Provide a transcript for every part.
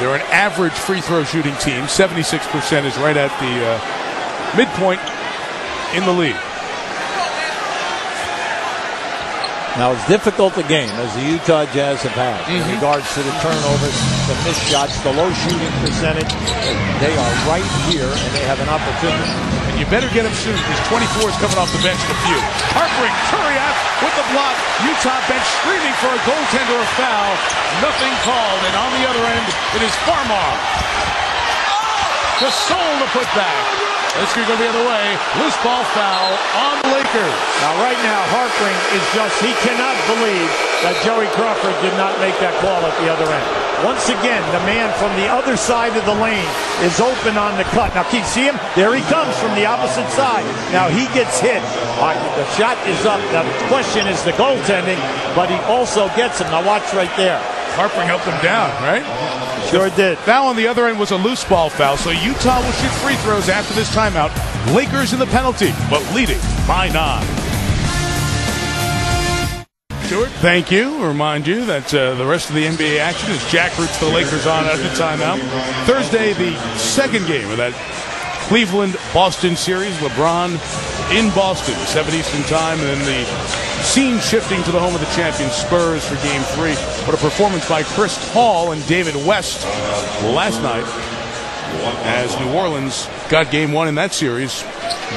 They're an average free throw shooting team. 76% is right at the midpoint in the league. Now, as difficult a game as the Utah Jazz have had in regards to the turnovers, the missed shots, the low shooting percentage, they are right here and they have an opportunity. And you better get him soon because 24 is coming off the bench in a few. Harpering, Turiaf with the block. Utah bench screaming for a goaltender or foul. Nothing called. And on the other end, it is Farmar. Gasol to put back. Let's go the other way. Loose ball foul on the Lakers. Now, right now, Harpering is just, he cannot believe that Joey Crawford did not make that call at the other end. Once again, the man from the other side of the lane is open on the cut. Now, can you see him? There he comes from the opposite side. Now, he gets hit. The shot is up. Now, the question is the goaltending, but he also gets him. Now, watch right there. Harpering helped him down, right? Sure did. Foul on the other end was a loose ball foul, so Utah will shoot free throws after this timeout. Lakers in the penalty, but leading by 9. Stuart, thank you. Remind you that the rest of the NBA action is Jack Roots for the Lakers on after timeout. Thursday, the second game of that Cleveland-Boston series. LeBron in Boston, 7 Eastern time, and then the scene shifting to the home of the champion Spurs for Game 3. What a performance by Chris Paul and David West last night as New Orleans got Game 1 in that series,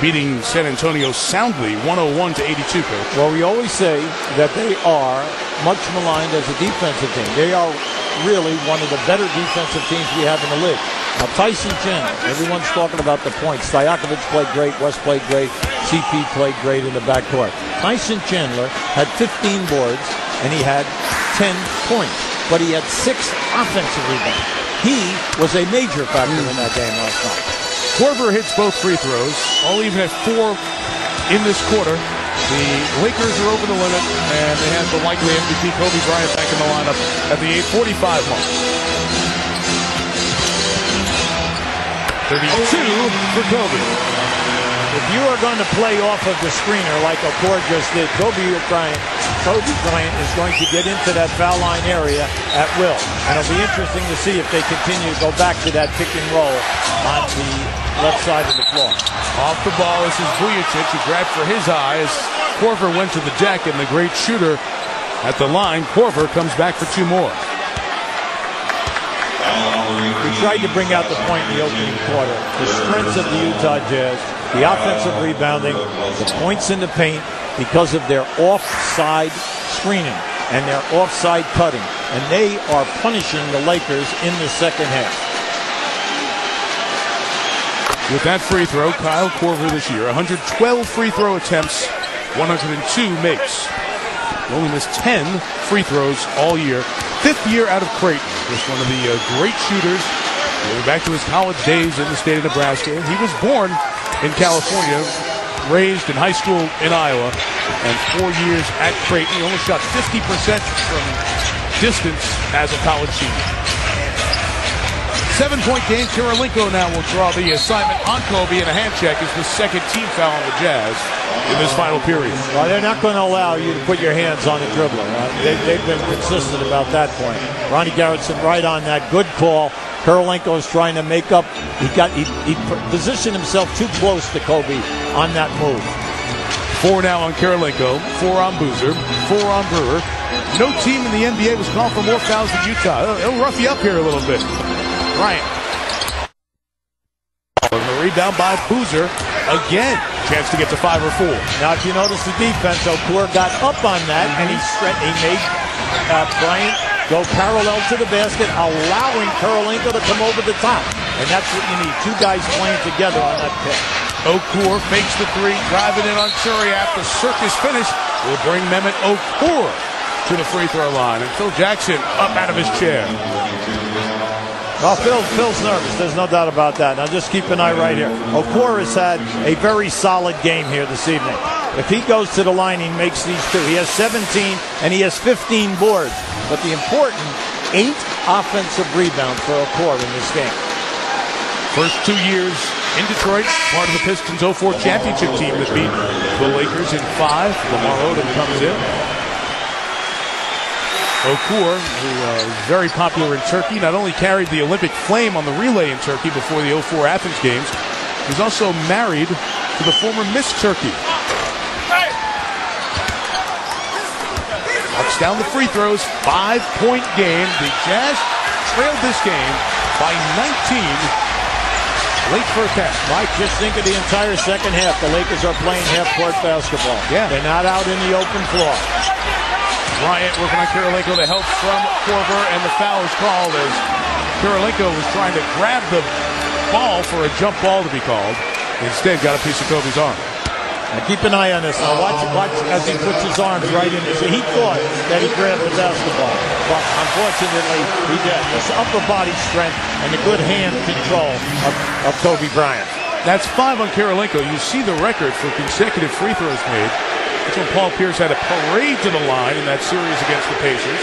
beating San Antonio soundly, 101-82. Well, we always say that they are much maligned as a defensive team. They are really one of the better defensive teams we have in the league. Now, Tyson Chandler, everyone's talking about the points. Stojakovic played great, West played great, CP played great in the backcourt. Tyson Chandler had 15 boards and he had 10 points, but he had 6 offensive rebounds. He was a major factor in that game last night. Korver hits both free throws, all even at 4 in this quarter. The Lakers are over the limit, and they have the likely MVP Kobe Bryant back in the lineup at the 8:45 mark. 32 for Kobe. If you are going to play off of the screener like Okor just did, Kobe Bryant is going to get into that foul line area at will. And it'll be interesting to see if they continue to go back to that pick and roll on the left side of the floor. Off the ball, this is Vujacic, who grabbed for his eye as Korver went to the deck, and the great shooter at the line, Korver, comes back for 2 more. We tried to bring out the point in the opening quarter. The strengths of the Utah Jazz, the offensive rebounding, the points in the paint because of their offside screening and their offside cutting. And they are punishing the Lakers in the second half. With that free throw, Kyle Korver this year, 112 free throw attempts, 102 makes. He only missed 10 free throws all year. 5th year out of Creighton. Just one of the great shooters. Going back to his college days in the state of Nebraska. He was born in California, raised in high school in Iowa, and 4 years at Creighton. He only shot 50% from distance as a college senior. 7-point game. Kirilenko now will draw the assignment on Kobe, and a hand check is the second team foul on the Jazz in this final period. Well, they're not going to allow you to put your hands on the dribbler. They've been consistent about that point. Ronnie Garrettson right on that. Good call. Kirilenko is trying to make up. He positioned himself too close to Kobe on that move. 4 now on Kirilenko, 4 on Boozer, 4 on Brewer. No team in the NBA was called for more fouls than Utah. It'll rough you up here a little bit. Bryant. The rebound by Boozer again. Chance to get to 5 or 4. Now, if you notice the defense, Okor got up on that, and he made Bryant go parallel to the basket, allowing Kirilenko to come over the top. And that's what you need, 2 guys playing together on that pick. Okor fakes the 3, driving in on Turiaf. The circus finish will bring Mehmet Okor to the free throw line. And Phil Jackson up out of his chair. Well, Phil's nervous. There's no doubt about that. Now, just keep an eye right here. Okor has had a very solid game here this evening. If he goes to the line, he makes these 2. He has 17, and he has 15 boards. But the important 8 offensive rebounds for Okor in this game. First 2 years in Detroit, part of the Pistons' 04 championship team that beat the Lakers in 5. Lamar Odom comes in. Okur, who is very popular in Turkey, not only carried the Olympic flame on the relay in Turkey before the 04 Athens Games, he's also married to the former Miss Turkey. Knocks down the free throws, 5-point game. The Jazz trailed this game by 19 late first half. Mike, just think of the entire second half. The Lakers are playing half-court basketball. Yeah. They're not out in the open floor. Bryant working on Kirilenko. The help from Korver, and the foul is called as Kirilenko was trying to grab the ball for a jump ball to be called. Instead, got a piece of Kobe's arm. Now keep an eye on this. Now watch as he puts his arms right in. So he thought that he grabbed the basketball, but unfortunately he did. This upper body strength and the good hand control of Kobe Bryant. That's 5 on Kirilenko. You see the record for consecutive free throws made. That's when Paul Pierce had a parade to the line in that series against the Pacers.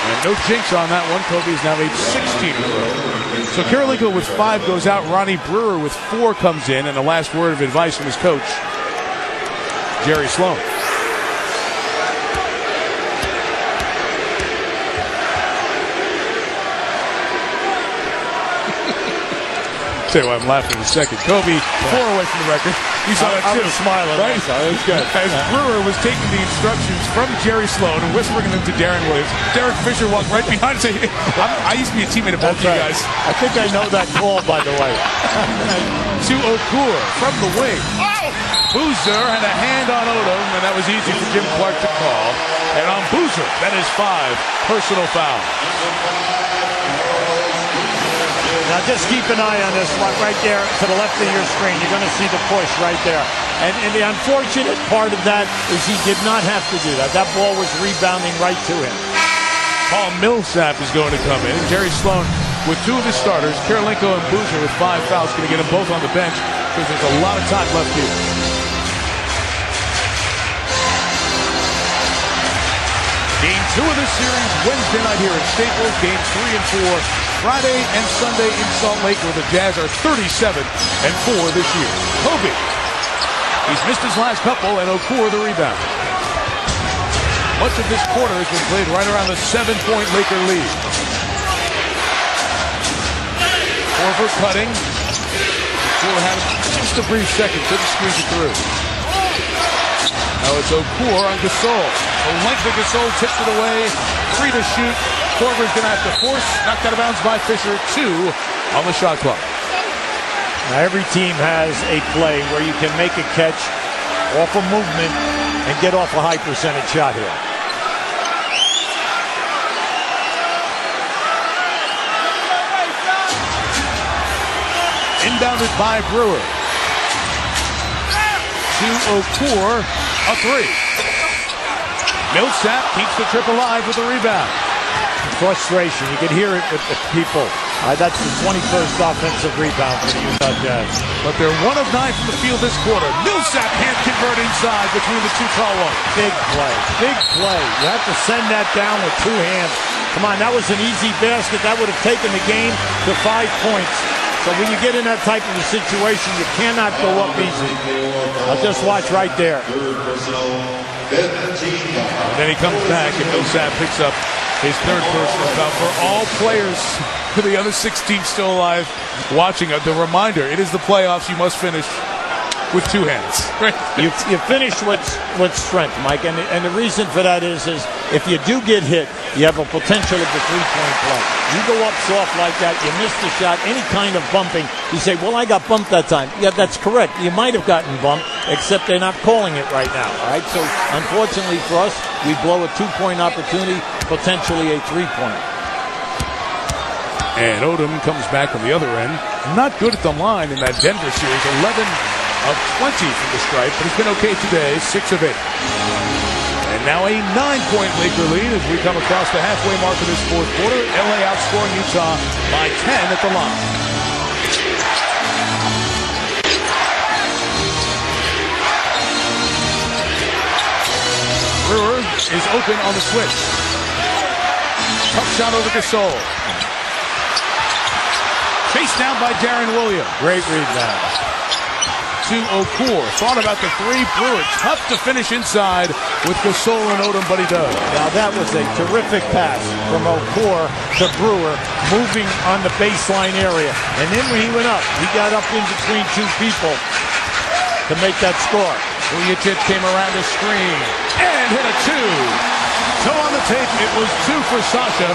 And no jinx on that one. Kobe's now made 16 in a row. So Kirilenko with 5 goes out. Ronnie Brewer with 4 comes in. And the last word of advice from his coach, Jerry Sloan. Tell you why I'm laughing in a second. Kobe, 4 away from the record. You saw that too. I was smiling. Right? So it was good. As Brewer was taking the instructions from Jerry Sloan and whispering them to Darren Williams, Derek Fisher walked right behind and said, I used to be a teammate of both you guys. I think I know that call, by the way. To Okur from the wing. Boozer had a hand on Odom, and that was easy for Jim Clark to call. And on Boozer, that is 5 personal fouls. Now just keep an eye on this one right there to the left of your screen. You're going to see the push right there. And the unfortunate part of that is he did not have to do that. That ball was rebounding right to him. Paul Millsap is going to come in. Jerry Sloan with 2 of his starters, Kirilenko and Boozer with 5 fouls, going to get them both on the bench because there's a lot of time left here. Game 2 of this series Wednesday night here at Staples. Games 3 and 4 Friday and Sunday in Salt Lake, where the Jazz are 37 and 4 this year. Kobe, he's missed his last couple, and Okur the rebound. Much of this quarter has been played right around the 7-point Laker lead. Korver cutting. Okur had just a brief second, couldn't squeeze it through. Now it's Okur on Gasol. The length of Gasol tipped it away. 3 to shoot. Korver's going to have to force. Knocked out of bounds by Fisher. 2 on the shot clock. Now every team has a play where you can make a catch off a movement and get off a high percentage shot here. Inbounded by Brewer. To Okur. A 3. Millsap keeps the trip alive with the rebound. Frustration. You can hear it with the people. That's the 21st offensive rebound for the Utah Jazz. But they're 1 of 9 from the field this quarter. Millsap can't convert inside between the 2 tall ones. Big play. Big play. You have to send that down with 2 hands. Come on, that was an easy basket. That would have taken the game to 5 points. So when you get in that type of a situation, you cannot go up easy. I'll just watch right there. And then he comes back, and Millsap picks up his 3rd personal foul. For all players, the other 16 still alive watching, the reminder, it is the playoffs. You must finish with 2 hands. Right? You finish with strength, Mike, and the reason for that is if you do get hit, you have a potential of the 3-point play. You go up soft like that, you miss the shot, any kind of bumping, you say, well, I got bumped that time. Yeah, that's correct. You might have gotten bumped, except they're not calling it right now. All right, so unfortunately for us, we blow a 2-point opportunity, potentially a 3-point. And Odom comes back from the other end. Not good at the line in that Denver series. 11 of 20 from the stripe, but he's been okay today. 6 of 8. And now a 9-point Laker lead as we come across the halfway mark of this 4th quarter. LA outscoring Utah by 10 at the line. Brewer is open on the switch. Tough shot over Gasol. Chased down by Darren Williams. Great rebound. to Okur. Thought about the three. Brewer tough to finish inside with Gasol and Odom, but he does. Now that was a terrific pass from Okur to Brewer, moving on the baseline area. And then when he went up, he got up in between two people to make that score. Vujacic came around the screen and hit a two. So on the tape, it was two for Sasha,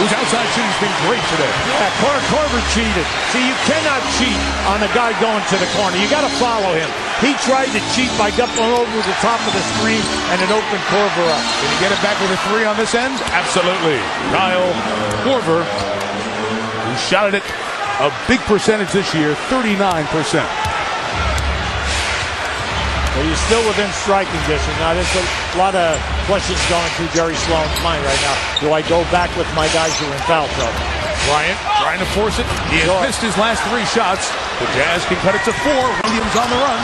whose outside shooting's been great today. Yeah, Korver cheated. See, you cannot cheat on a guy going to the corner. You got to follow him. He tried to cheat by going over the top of the screen, and it opened Korver up. Did he get it back with a three on this end? Absolutely. Kyle Korver, who shot it at a big percentage this year, 39%. Well, you're still within striking distance. Now, there's a lot of questions going through Jerry Sloan's mind right now. Do I go back with my guys who are in foul trouble? Bryant trying to force it. He has missed his last three shots. The Jazz can cut it to 4. Williams on the run.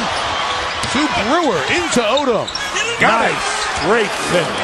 To Brewer, into Odom. Got it. Great finish.